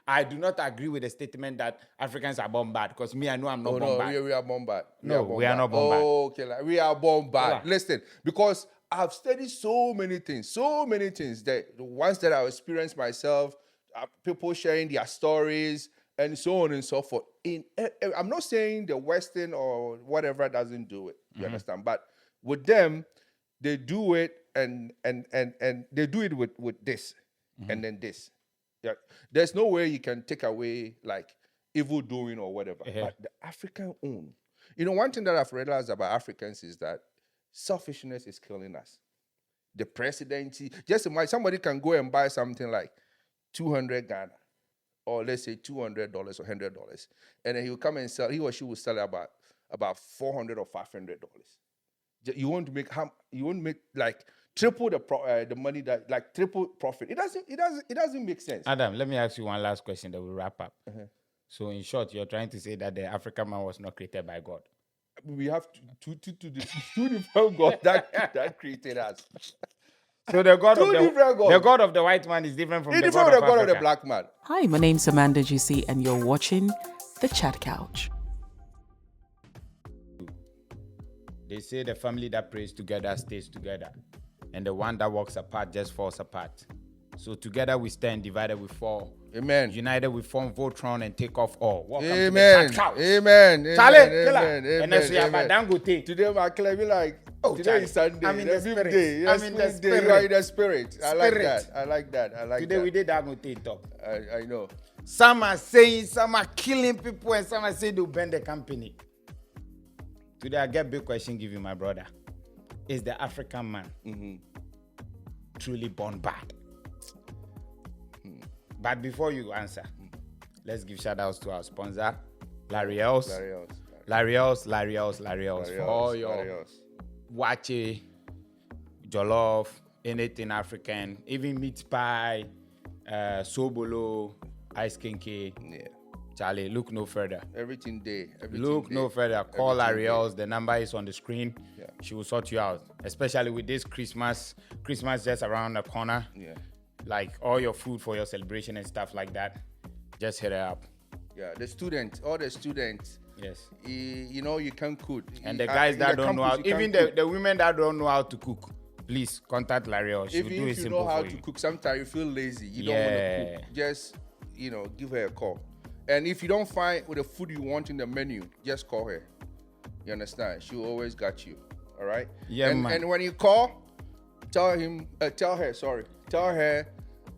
I do not agree with the statement that Africans are born bad, because me, I know I'm not born bad. No, we are born bad. We are not born bad. Oh, okay, like, we are born bad. Yeah. Listen, because I've studied so many things that the ones that I've experienced myself, people sharing their stories, and so on and so forth. I'm not saying the Western or whatever doesn't do it. You understand? But with them, they do it and they do it with this and then this. Yeah, there's no way you can take away like evil doing or whatever. But the African own, one thing that I've realized about Africans is that selfishness is killing us. The presidency, just imagine somebody can go and buy something like 200 Ghana, or let's say $200 or $100, and then he will come and sell. He or she will sell about $400 or $500. You want to make like triple the money, that like triple profit. It doesn't make sense. Adam, let me ask you one last question that we'll wrap up. So in short, you're trying to say that the African man was not created by God. We have two different gods that created us. So the God of the white man is different from the God of the black man. Hi, my name's Amanda GC, and you're watching The Chat Couch. They say the family that prays together stays together, and the one that walks apart just falls apart. So together we stand, divided we fall. Amen. United we form Voltron and take off all. Welcome Amen. To the Chat Couch. Amen. Charlie, Amen. and that's about Dangote. Today my club be like, today Charlie, is Sunday. I'm in the spirit. Day. I'm in the spirit. You are in the spirit. I like that. Today we did Dangote talk. I know. Some are saying, some are killing people, and some are saying they'll burn the company. Today I get big question give you, my brother. Is the African man truly born bad? But before you answer, let's give shout outs to our sponsor, L'Oreal's. For all your wache, jollof, anything African, even meat pie, sobolo, ice kinky. Yeah. Charlie, look no further. Everything day. No further. Call L'Oreal's. The number is on the screen. Yeah. She will sort you out. Especially with this Christmas just around the corner. Yeah. Like all your food for your celebration and stuff like that. Just hit her up. Yeah. All the students. Yes. You can cook. And the guys that don't know how, even the women that don't know how to cook, please contact L'Oreal. She will do it simple for you. If you know how to cook, sometimes you feel lazy. You don't want to cook. Just, give her a call. And if you don't find the food you want in the menu, just call her. You understand? She will always got you. All right? Yeah, man. And when you call, tell her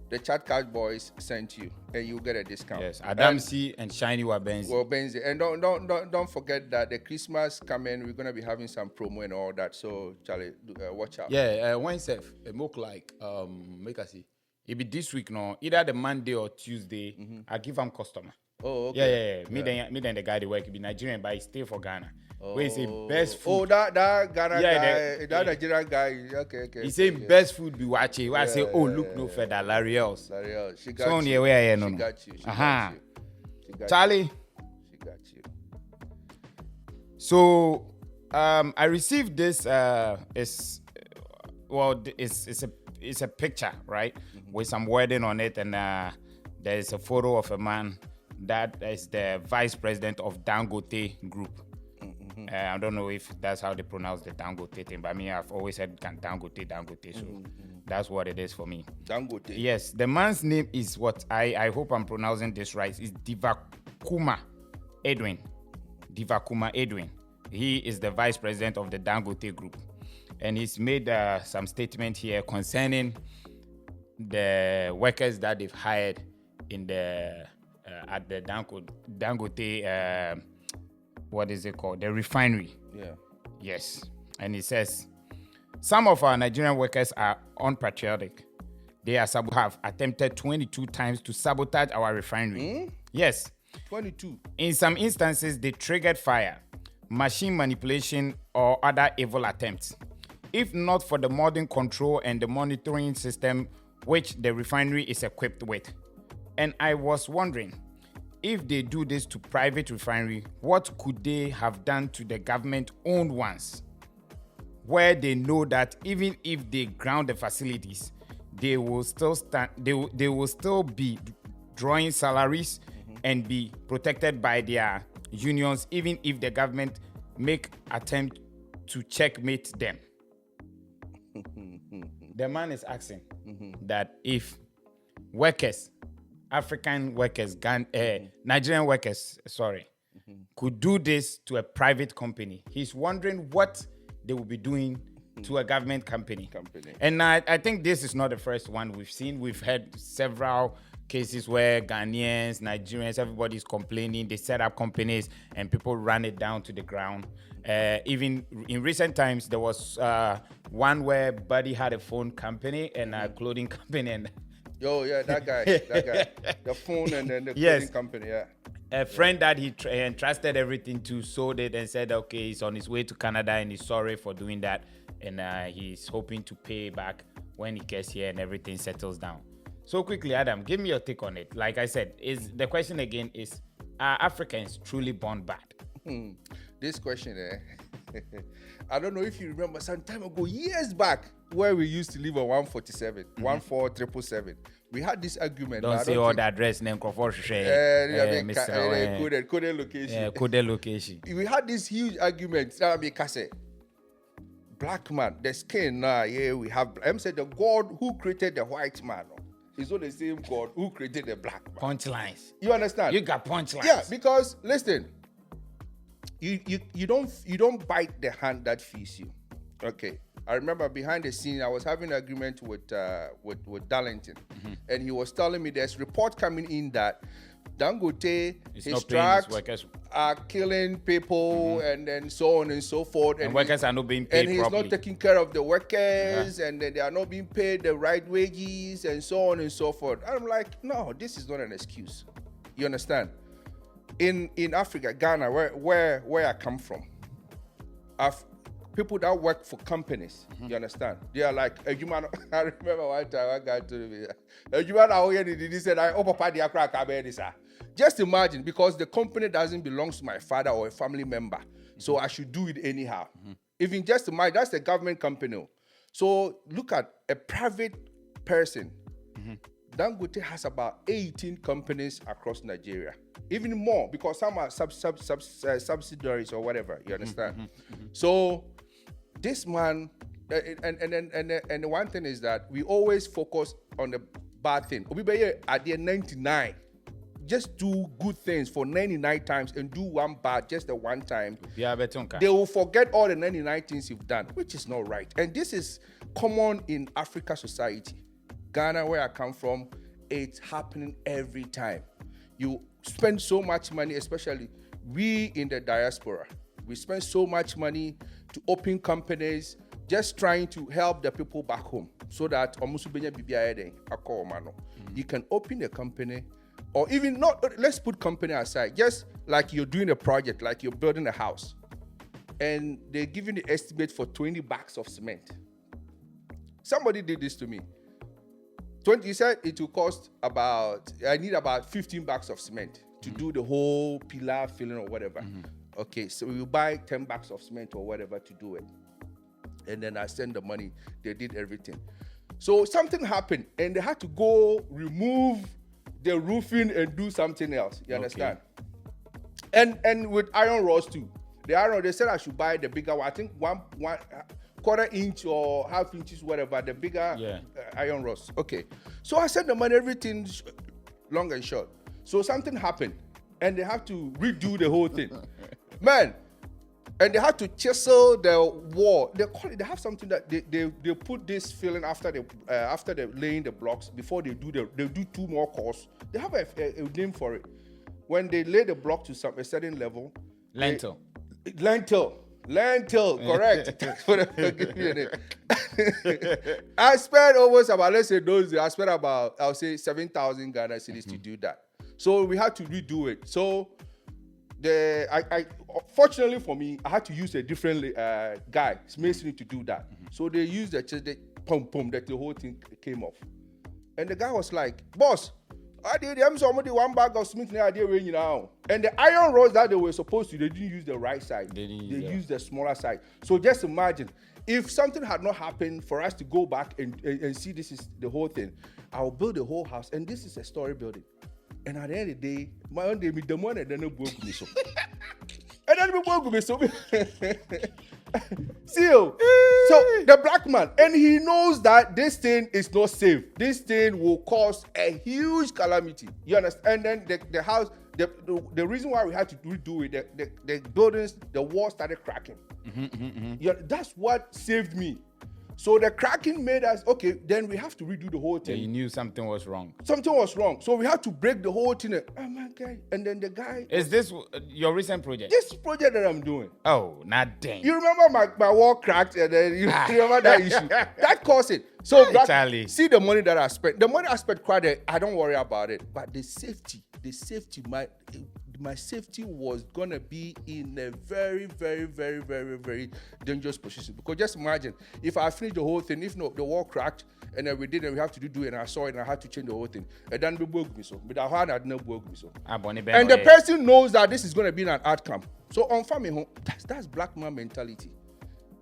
the Chat Couch boys sent you, and you'll get a discount. Yes, Adam C and Shiny Wabenzi. Benzi. And don't forget that the Christmas coming, we're gonna be having some promo and all that. So Charlie, watch out. Yeah, Wednesday, it look like make us see. It be this week now, either the Monday or Tuesday. I give them customer. Oh, okay. Yeah. Me then the guy they work. He be Nigerian, but he stay for Ghana. Where he say best food. Oh, that Ghana guy, that Nigerian guy. Okay. He say best food be watching. I say, look no further, L'Oreal's. She got you. She got you. Charlie. She got you. So, I received this. It's a picture, right, with some wording on it, and there is a photo of a man that is the vice president of Dangote Group. I don't know if that's how they pronounce the Dangote thing, but I mean, I've always said Dangote, so that's what it is for me. Dangote. Yes, the man's name is what I hope I'm pronouncing this right. Is Divakuma Edwin. He is the vice president of the Dangote Group, and he's made some statement here concerning the workers that they've hired in the at the Dangote. What is it called? The refinery. Yeah. Yes. And he says, some of our Nigerian workers are unpatriotic. They have attempted 22 times to sabotage our refinery. Yes. 22. In some instances, they triggered fire, machine manipulation, or other evil attempts. If not for the modern control and the monitoring system which the refinery is equipped with. And I was wondering, if they do this to private refinery, what could they have done to the government-owned ones, where they know that even if they ground the facilities, they will still stand. They will still be drawing salaries and be protected by their unions, even if the government make attempt to checkmate them. The man is asking that if workers, African workers, Nigerian workers, could do this to a private company, he's wondering what they will be doing to a government company. And I think this is not the first one we've seen. We've had several cases where Ghanaians, Nigerians, everybody's complaining. They set up companies and people run it down to the ground. Even in recent times, there was one where Buddy had a phone company and a clothing company. And that guy. The phone and then the clothing company, A friend that he entrusted everything to sold it and said, okay, he's on his way to Canada and he's sorry for doing that. And he's hoping to pay back when he gets here and everything settles down. So quickly, Adam, give me your take on it. Like I said, the question again is, are Africans truly born bad? This question, I don't know if you remember some time ago, years back, where we used to live on 147, 14777. We had this argument. Don't say all the address name, coded location. Yeah, coded location. We had this huge argument. Black man, the skin, we have. I'm saying the God who created the white man is not the same God who created the black man. Punchlines. You understand? You got punchlines. Yeah, because listen, you don't bite the hand that feeds you. Okay. I remember behind the scene, I was having an agreement with Darlington, and he was telling me there's report coming in that Dangote, his trucks are killing people, and then so on and so forth. And workers are not being paid properly. And he's not taking care of the workers, and then they are not being paid the right wages, and so on and so forth. And I'm like, no, this is not an excuse. You understand? In Africa, Ghana, where I come from, people that work for companies, you understand? They are like, I remember one time one guy told me, he said, just imagine, because the company doesn't belong to my father or a family member, so I should do it anyhow. Even just imagine, that's a government company. So look at a private person. Dangote has about 18 companies across Nigeria, even more, because some are subsidiaries or whatever, you understand? So this man, and the one thing is that we always focus on the bad thing. At the 99, just do good things for 99 times and do one bad just the one time. They will forget all the 99 things you've done, which is not right. And this is common in Africa society. Ghana, where I come from, it's happening every time. You spend so much money, especially we in the diaspora. We spend so much money to open companies, just trying to help the people back home, so that you can open a company, or even not, let's put company aside, just like you're doing a project, like you're building a house, and they're giving the estimate for 20 bags of cement. Somebody did this to me. He said it will cost I need about 15 bags of cement to do the whole pillar filling or whatever. Okay, so we will buy 10 bags of cement or whatever to do it. And then I send the money. They did everything. So something happened, and they had to go remove the roofing and do something else. You understand? And with iron rods too. They said I should buy the bigger one. I think one quarter inch or half inches, whatever, the bigger iron rods. Okay. So I sent the money, everything long and short. So something happened, and they have to redo the whole thing. Man, and they had to chisel the wall. They have something that they put this filling after they laying the blocks before they do 2 more course. They have a name for it. When they lay the block to a certain level. Lentil, correct. I spent almost about, let's say I spent about, I'll say 7,000 Ghana cedis to do that. So we had to redo it. So fortunately for me, I had to use a different guy, masonry, to do that. So they used the pum that the whole thing came off. And the guy was like, boss, I did somebody 1 bag of cement now. And the iron rods that they were supposed to, they didn't use the right side. They used the smaller side. So just imagine, if something had not happened for us to go back and see this is the whole thing, I'll build a whole house. And this is a story building. And at the end of the day, my own day, the money then no broke me so. And then we broke me so. See you. So the black man, and he knows that this thing is not safe. This thing will cause a huge calamity. You understand? And then the house, the reason why we had to redo it, the buildings, the walls started cracking. Yeah, that's what saved me. So the cracking made us, okay, then we have to redo the whole thing. You knew something was wrong. Something was wrong. So we had to break the whole thing. Oh my God. And then the guy. Is this your recent project? This project that I'm doing. Oh, not dang. You remember my wall cracked and then you remember that issue? That caused it. So Charlie. See the money that I spent. The money I spent quite I don't worry about it. But the safety, my safety was gonna be in a very, very, very, very, very dangerous position. Because just imagine if I finished the whole thing, if not the wall cracked, and then we did, and we have to do it, and I saw it, and I had to change the whole thing. And then we broke me so. But I had no broke me so. And the person knows that this is gonna be an outcome. So on family home, that's black man mentality.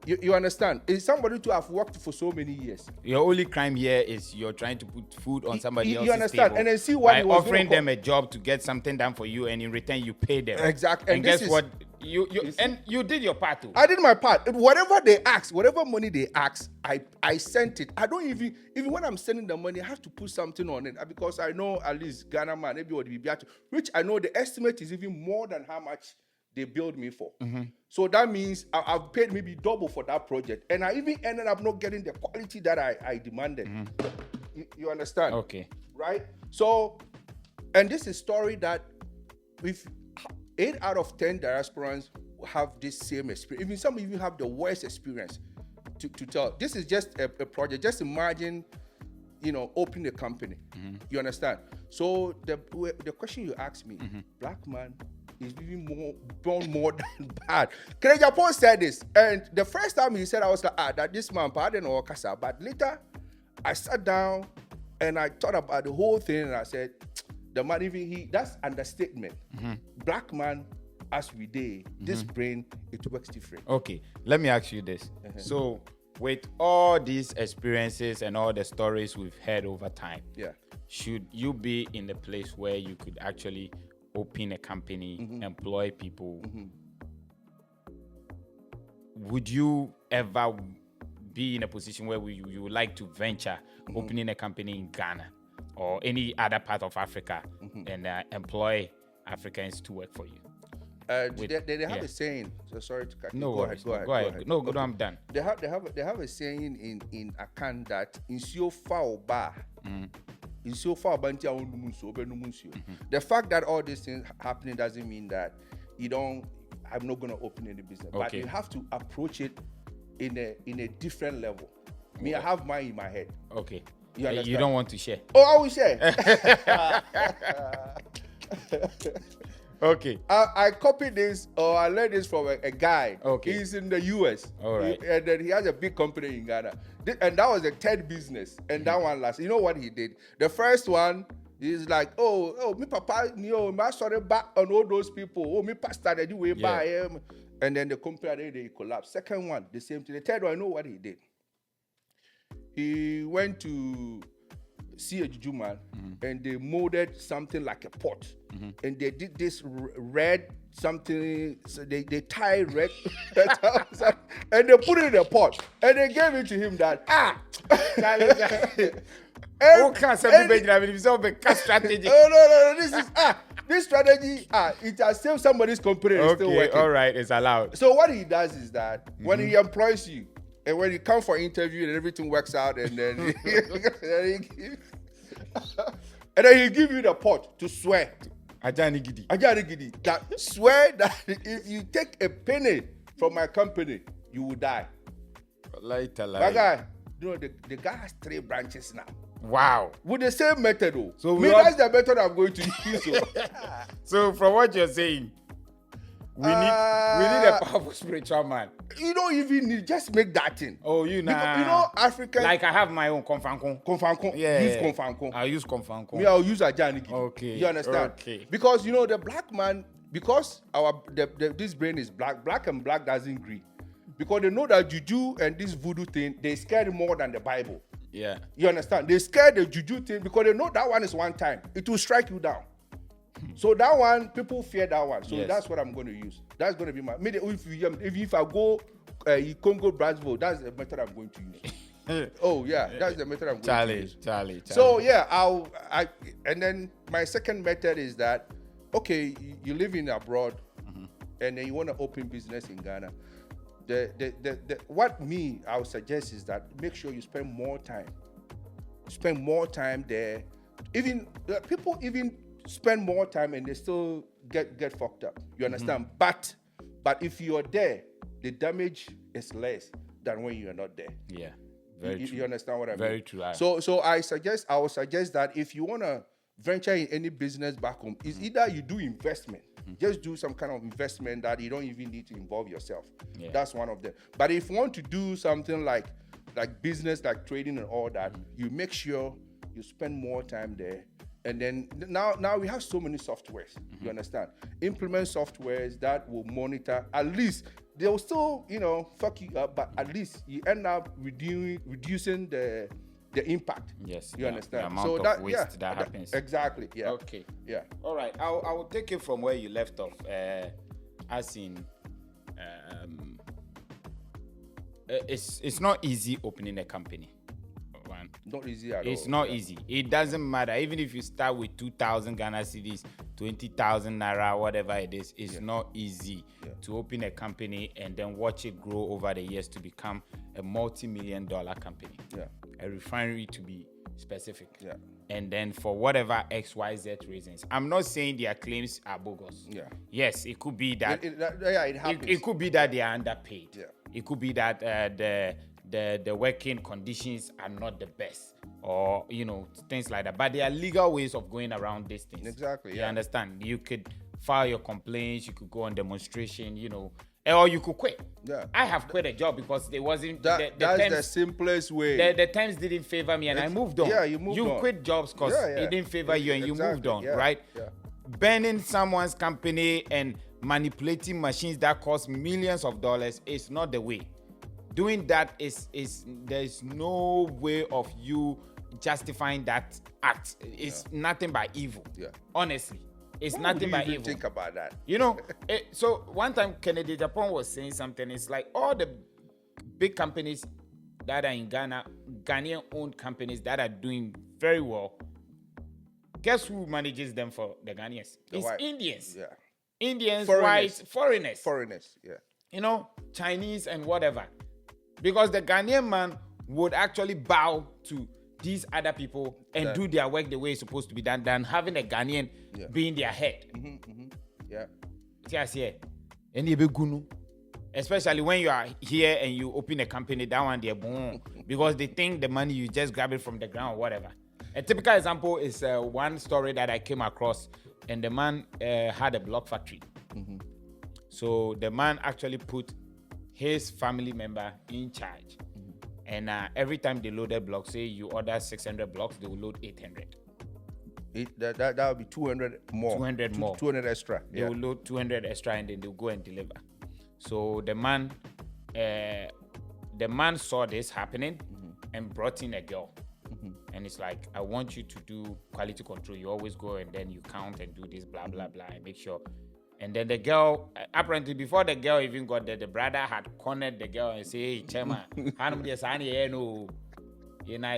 You understand? It's somebody to have worked for so many years. Your only crime here is you're trying to put food on somebody else's You understand? table And then see what by he was offering them a job to get something done for you, and in return you pay them. Exactly. And guess what? You did your part too. I did my part. Whatever they ask, whatever money they ask, I sent it. I don't even when I'm sending the money, I have to put something on it because I know at least Ghana man, maybe would be better, which I know the estimate is even more than how much they billed me for. So that means I've paid maybe double for that project. And I even ended up not getting the quality that I demanded. You understand? Okay. Right? So, and this is a story that if 8 out of 10 diasporans have this same experience, even some even have the worst experience to tell. This is just a project. Just imagine, opening a company. You understand? So the question you asked me, black man, is even more than bad. Kenya Paul said this, and the first time he said, I was like, that this man pardon or kasa. But later, I sat down and I thought about the whole thing, and I said, the man that's understatement. Black man, as we did, this brain, it works different. Okay, let me ask you this. So, with all these experiences and all the stories we've heard over time, should you be in the place where you could actually open a company, employ people, would you ever be in a position where you would like to venture opening a company in Ghana or any other part of Africa and employ Africans to work for you? They have a saying. So sorry to cut you. Go ahead. No, good. I'm done. They have a saying in Akan that insio foul bar. The fact that all these things happening doesn't mean that I'm not gonna open any business. Okay. But you have to approach it in a different level. Me, I have mine in my head. Okay. You understand? You don't want to share. Oh, I will share. Okay. I copied this, or I learned this from a guy. Okay. He's in the US. All right. And then he has a big company in Ghana. And that was the third business. And that one last. You know what he did? The first one, he's like, oh, me papa, my sorry back on all those people. Oh, me pastor, they do way by him. And then the company, they collapsed. Second one, the same thing. The third one, I know what he did. He went to see a juju man, and they molded something like a pot. And they did this red something, so they tied red and they put it in a pot and they gave it to him that strategy. No, this strategy it has saved somebody's company. It's still working. All right, it's allowed. So what he does is that when he employs you and when you come for interview and everything works out, and then and then he give you the pot to swear. Ajani Gidi. That swear that if you take a penny from my company, you will die. That guy, the guy has 3 branches now. Wow. With the same method, though. So that's the method I'm going to use. So from what you're saying, we need a powerful spiritual man. You don't even need, just make that thing. Oh, African. Like I have my own Konfankon. Yeah. Use Konfankon. I'll use Konfankon. Me, I'll use Ajani. Okay. You understand? Okay. Because the black man, because this brain is black and black doesn't agree. Because they know that juju and this voodoo thing, they scared more than the Bible. Yeah. You understand? They scared the juju thing because they know that one is one time. It will strike you down. So that one, people fear that one. So Yes. that's what I'm going to use. That's going to be my. If I go Congo Brazzaville, that's the method I'm going to use. Oh yeah, that's the method I'm going to use. Charlie. So yeah, and then my second method is that, okay, you live in abroad, and then you want to open business in Ghana. What I would suggest is that make sure you spend more time. Spend more time there. Even people even spend more time and they still get fucked up. You understand? But if you're there, the damage is less than when you are not there. Yeah, very true. You understand what I mean? Very true. So I would suggest that if you want to venture in any business back home, is either you do investment, just do some kind of investment that you don't even need to involve yourself. Yeah. That's one of them. But if you want to do something like business, like trading and all that, you make sure you spend more time there. And then now we have so many softwares. You understand? Implement softwares that will monitor. At least they'll still, fuck you up, but at least you end up reducing the impact. Yes. You understand? The amount of waste that happens. Exactly. Yeah. Okay. Yeah. All right. I will take it from where you left off. As in, it's not easy opening a company. One. Not easy at all. It's not easy. It doesn't matter. Even if you start with 2,000 Ghana cedis, 20,000 naira, whatever it is, it's not easy to open a company and then watch it grow over the years to become a multi-million-dollar company. Yeah. A refinery, to be specific. Yeah. And then for whatever XYZ reasons. I'm not saying their claims are bogus. Yeah. Yes, it could be that. It happens. It could be that they are underpaid. Yeah. It could be that the working conditions are not the best, or things like that. But there are legal ways of going around these things. Exactly. You Yeah. understand? You could file your complaints. You could go on demonstration. Or you could quit. Yeah. I have quit a job because there wasn't That's the simplest way. the terms didn't favor me, and I moved on. Yeah, you moved on. You quit jobs because it didn't favor you, and you moved on, Yeah. right? Yeah. Burning someone's company and manipulating machines that cost millions of dollars is not the way. Doing that is there's no way of you justifying that act. It's nothing but evil. Yeah. Honestly, it's Why nothing would but you even evil. think about that? So one time Kennedy Japan was saying something. It's like all the big companies that are in Ghana, Ghanaian-owned companies that are doing very well. Guess who manages them for the Ghanaians? It's white. Indians. Yeah. Indians, Foreigners. whites, foreigners. Foreigners. Yeah. Chinese and whatever. Because the Ghanaian man would actually bow to these other people and do their work the way it's supposed to be done than having a Ghanaian being their head. Yeah. Especially when you are here and you open a company, that one they're boom. Because they think the money you just grab it from the ground or whatever. A typical example is one story that I came across, and the man had a block factory. So the man actually put his family member in charge. And every time they loaded blocks, say you order 600 blocks, they will load 800. That would be 200 more. 200 more. 200 extra. They will load 200 extra and then they'll go and deliver. So the man saw this happening and brought in a girl. And it's like, I want you to do quality control. You always go and then you count and do this, blah, blah, blah, and make sure. And then the girl, apparently before the girl even got there, the brother had cornered the girl and said, hey, Chema,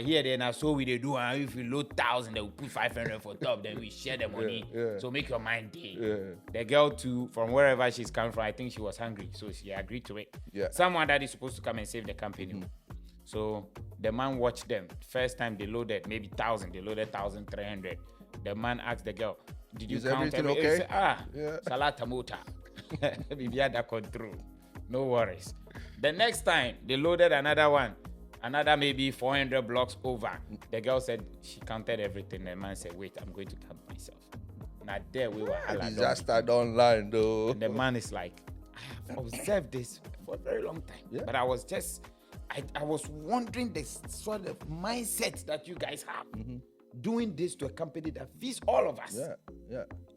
here then I saw we they do, and if you load 1,000, they will put 500 for top, then we share the money. So make your mind day. The girl too, from wherever she's come from, I think she was hungry, so she agreed to it. Someone that is supposed to come and save the company. So the man watched them. First time they loaded maybe 1,000, they loaded 1,300. The man asked the girl, did you count everything everything? okay? Salata mota. We had that control. No worries. The next time they loaded another one, another maybe 400 blocks over. The girl said she counted everything. The man said, wait, I'm going to count myself. Now there we were. Disaster online though. And the man is like, I have observed this for a very long time. But I was just, I was wondering the sort of mindset that you guys have. Doing this to a company that feeds all of us.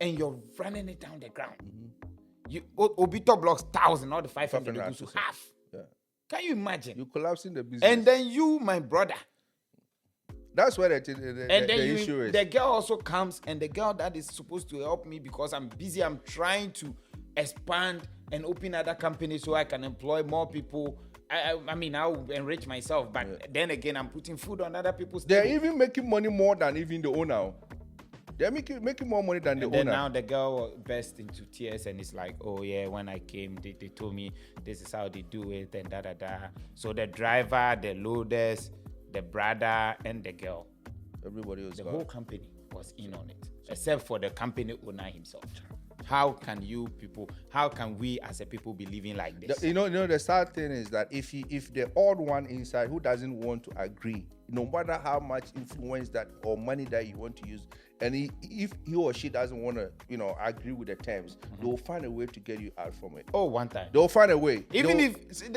And you're running it down the ground. You Obito blocks 1,000, not the 500 goes to half. Can you imagine? You collapsing the business. And then you, my brother, That's where And then the issue is. the girl also comes, and the girl that is supposed to help me because I'm busy, I'm trying to expand and open other companies so I can employ more people. I mean, I'll enrich myself, but then again, I'm putting food on other people's They're table. even making money more than even the owner. They're making more money than the And then owner. now the girl burst into tears and it's like, oh yeah, when I came, they told me this is how they do it and da da da. So the driver, the loaders, the brother, and the girl, Everybody was the gone. whole company was in on it, except for the company owner himself. How can we as a people be living like this? The sad thing is that if the odd one inside who doesn't want to agree, no matter how much influence that or money that you want to use, and if he or she doesn't want to, agree with the terms, they'll find a way to get you out from it. Oh, one time. They'll find a way.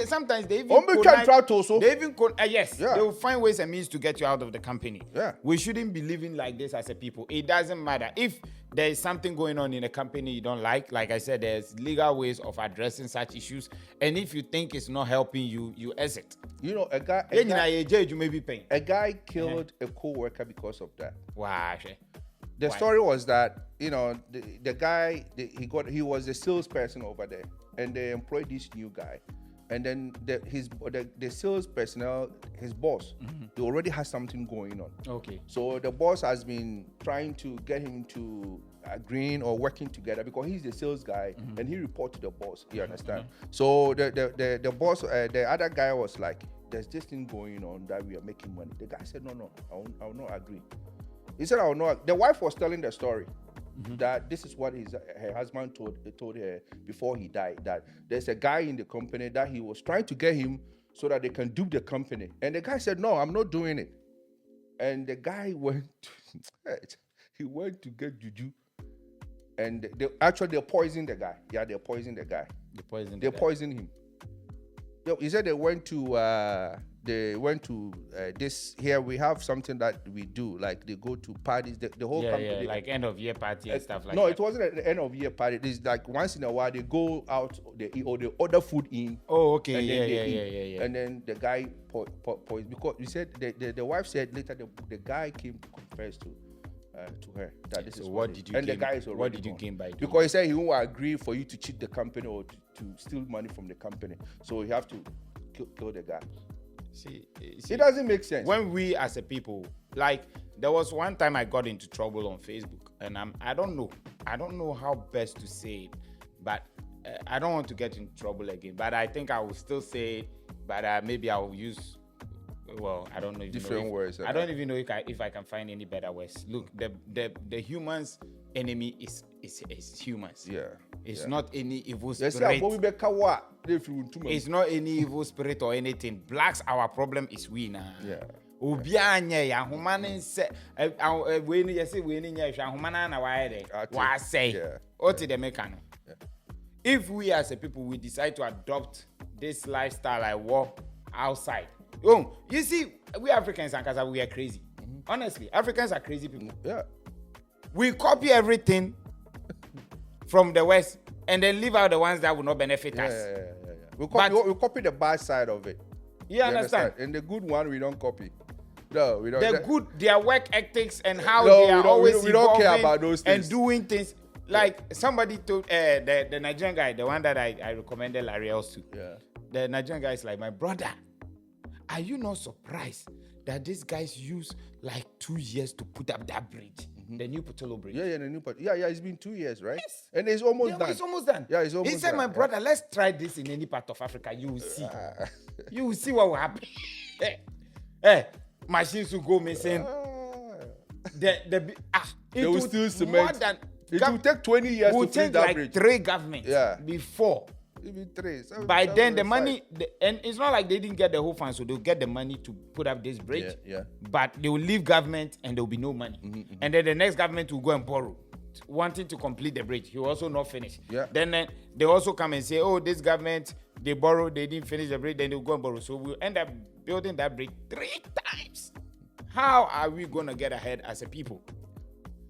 Sometimes they even yes, Yeah. they will find ways and means to get you out of the company. Yeah. We shouldn't be living like this as a people. It doesn't matter if there is something going on in a company you don't like I said, there's legal ways of addressing such issues, and if you think it's not helping you, you exit. A guy You may be paying. a guy killed a co-worker because of that. Wow. The Why? story was that the guy he was a salesperson over there, and they employed this new guy, and then the sales personnel, his boss, they already has something going on. Okay. So the boss has been trying to get him to agreeing or working together because he's the sales guy and he report to the boss. You understand? So the boss, the other guy was like, "There's this thing going on that we are making money." The guy said, "No, I will not agree." He said, "I will not." The wife was telling the story that this is what her husband told her before he died, that there's a guy in the company that he was trying to get him so that they can dupe the company. And the guy said, "No, I'm not doing it." And the guy went to get juju. And they're poisoning the guy. Yeah, they're poisoning the guy. They poisoned him. He said they went to this here. We have something that we do, like they go to parties. The whole company, like end of year party and stuff like that. No, it wasn't at the end of year party. It's like once in a while they go out, they order food in. Oh, okay, And then they yeah. And then the guy poisoned because he said the wife said later the guy came to confess to her that this is what did you and gain? the guy is already What did you gone. gain by doing Because he said he won't agree for you to cheat the company or to steal money from the company, so you have to kill the guy. See, It doesn't make sense. when we as a people, like there was one time I got into trouble on Facebook, and I don't know how best to say it, but I don't want to get in trouble again, but I think I will still say it, but maybe I will use, well, I don't know. Different words. I don't even know if I can find any better words. Look, the humans' enemy is humans. Yeah. It's not any evil Yes, spirit. It's It's not any evil spirit or anything. Blacks, our problem is we now. Yeah. Obiara nyɛ yɛ ahoma ne nsɛ wei ne yɛsɛ wei ne nyɛ hwɛ ahoma na wayɛ dɛ wasɛe Yeah. ɔte dɛ meka no. If we as a people we decide to adopt this lifestyle I walk outside, you see, we Africans and we are crazy. Honestly, Africans are crazy people. Yeah. We copy everything from the West and then leave out the ones that will not benefit us. Yeah. We But- copy the bad side of it. You understand? And the good one we don't copy. No, we don't. Their work ethics and how No, they we are don't- always we don't care evolving about those and things. doing things. Like somebody told the Nigerian guy, the one that I recommended Larry else to. Yeah. The Nigerian guy is like, my brother, are you not surprised that these guys use like 2 years to put up that bridge, the new Potolo bridge? Yeah, the new part. Yeah, it's been 2 years, right? Yes. And it's almost Yeah, done. it's almost done. Yeah, it's almost He said, done. my Yeah. brother, let's try this in any part of Africa. You will see. You will see what will happen. Machines will go missing. They will still cement. It will take 20 years will to finish take that like bridge. 3 governments Even before. 3. By then, the money, and it's not like they didn't get the whole fund, so they'll get the money to put up this bridge. Yeah. But they will leave government and there will be no money. And then the next government will go and borrow, wanting to complete the bridge. He will also not finish. Yeah. Then they also come and say, oh, this government, they borrowed, they didn't finish the bridge, then they'll go and borrow. So we'll end up building that bridge 3 times. How are we going to get ahead as a people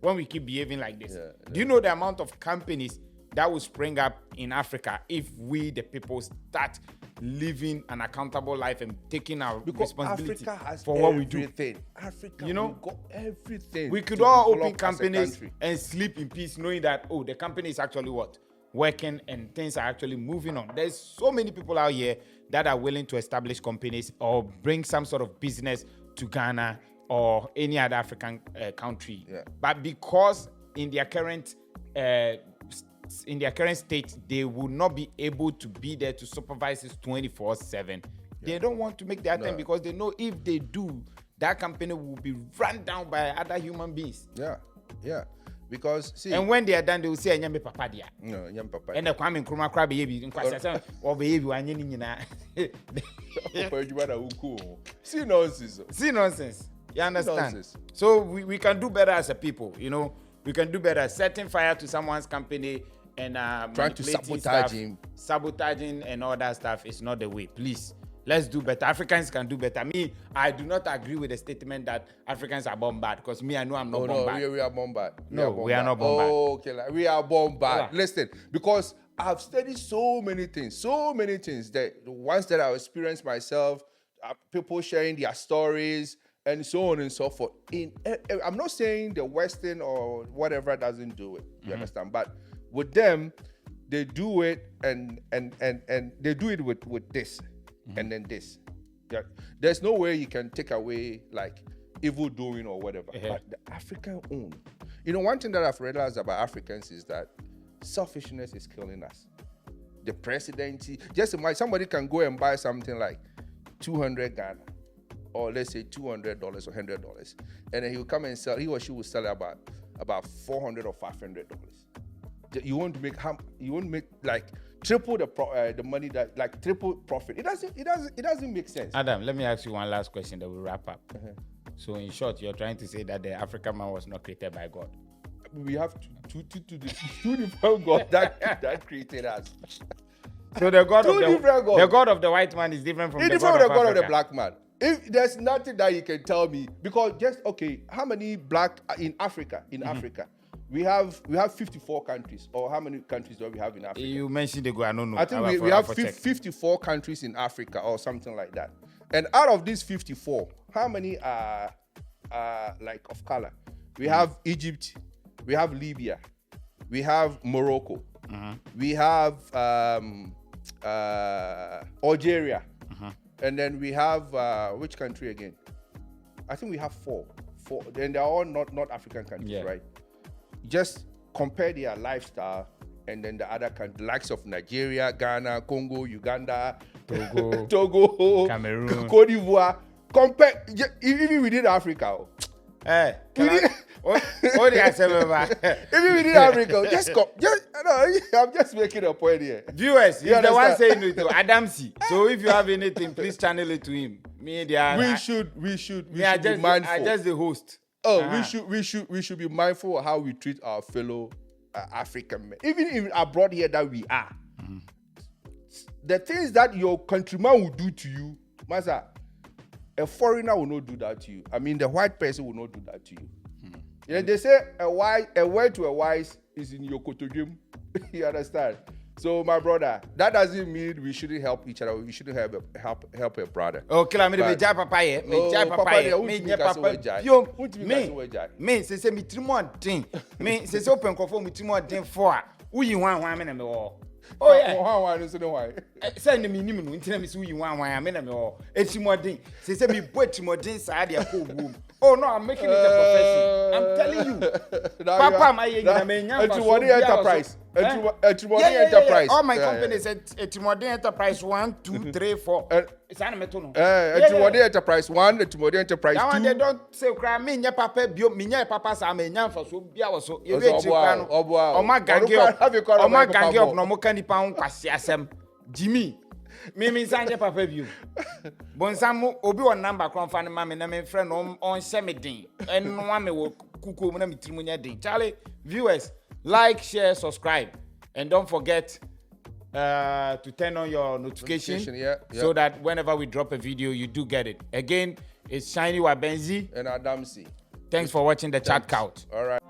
when we keep behaving like this? Do you know the amount of companies that will spring up in Africa if we, the people, start living an accountable life and taking our Because responsibility Africa has for what we do. Africa, You know, we got everything. We could to all develop open as a companies country. and sleep in peace, knowing that, oh, the company is actually what? Working and things are actually moving on. There's so many people out here that are willing to establish companies or bring some sort of business to Ghana or any other African country. Yeah. But because in their current state, they will not be able to be there to supervise this 24/7. They don't want to make that time because they know if they do, that company will be run down by other human beings. Yeah. Because see, And when they are done, they will say, "Anyame papa dia." no, young papa. And the Kwame Nkrumah crab baby, or baby, See nonsense. See nonsense. You understand? Nonsense. So we can do better as a people. You know, we can do better. Setting fire to someone's company and Trying to manipulating sabotage stuff, him. sabotaging and all that stuff is not the way. Please. Let's do better. Africans can do better. Me, I do not agree with the statement that Africans are born bad, because me, I know I'm not born bad. We are born bad. No, we are not born bad. Oh, okay, like, we are born bad. Yeah. Listen, because I've studied so many things that the ones that I've experienced myself, people sharing their stories, and so on and so forth. I'm not saying the Western or whatever doesn't do it. You understand? But with them, they do it and they do it with this. And then this. Yeah. There's no way you can take away like evil doing or whatever. But the African own. You know, one thing that I've realized about Africans is that selfishness is killing us. The presidency, just imagine somebody can go and buy something like 200 Ghana, or let's say $200 or $100, and then he will come and sell. He or she will sell about $400 or $500. You won't make like triple the money, that like triple profit. It doesn't make sense. Adam, let me ask you one last question that we'll wrap up. So in short, you're trying to say that the African man was not created by God. We have two different gods that created us. So the God Two different gods. the God of the white man is different from It's the different God from the God of the Africa. black man. If there's nothing that you can tell me, because how many black in Africa? Africa, we have 54 countries, or how many countries do we have in Africa? You mentioned the God, I don't know. I think we have 54 countries in Africa or something like that. And out of these 54, how many are like of color? We have Egypt, we have Libya, we have Morocco, we have Algeria, and then we have which country again? I think we have four. And they're all not African countries, right? Just compare their lifestyle and then the other countries, likes of Nigeria, Ghana, Congo, Uganda, Togo, Cameroon, Cote d'Ivoire. Compare even within Africa. Hey, Even within Africa, I'm just making a point here. Viewers, he's the understand? one saying it to Adamsi. So if you have anything, please channel it to him. Me, We should be mindful. I just the host. We should be mindful of how we treat our fellow African men, even abroad here that we are. The things that your countryman will do to you, Master, a foreigner will not do that to you. I mean, the white person will not do that to you. You know, they say a word to a wise is in your kotogim. You understand? So, my brother, that doesn't mean we shouldn't help each other. We shouldn't help a brother. Oh, kill me the jai papa ye. Me jai papa ye. Me jai papa. Yo, me say me trimon thing. Me say open conform me trimon thing for. Who you want me na me wo. Oh yeah. Why? Send me nimu no ntina me say who you want me na me wo. Etimodin. Say me boy timodin sa dey ko boom. Oh no, I'm making it a profession. I'm telling you. Papa, my enterprise. Enterprise. All my companies Etimodin Enterprise 1, 2, 3, 4. It's animatono. Etimodin Enterprise 1, Etimodin Enterprise 2. That one they don't say cry me nya papa bio me nya papa sa me nya for so bia wo so. You be chikwa no. O ma gange up no mo kan nipa ho kwase asem. Jimmy me sanje papa bio. Bonsam obi on number kron fa ma me na me friend on share me din. Eno wa me wo kuku na me trimu nya din. Charlie, viewers, like, share, subscribe, and don't forget to turn on your notification so that whenever we drop a video, you do get it. Again, it's Shiny Wabenzi and Adamsi. Thanks for watching the Chat Couch. All right.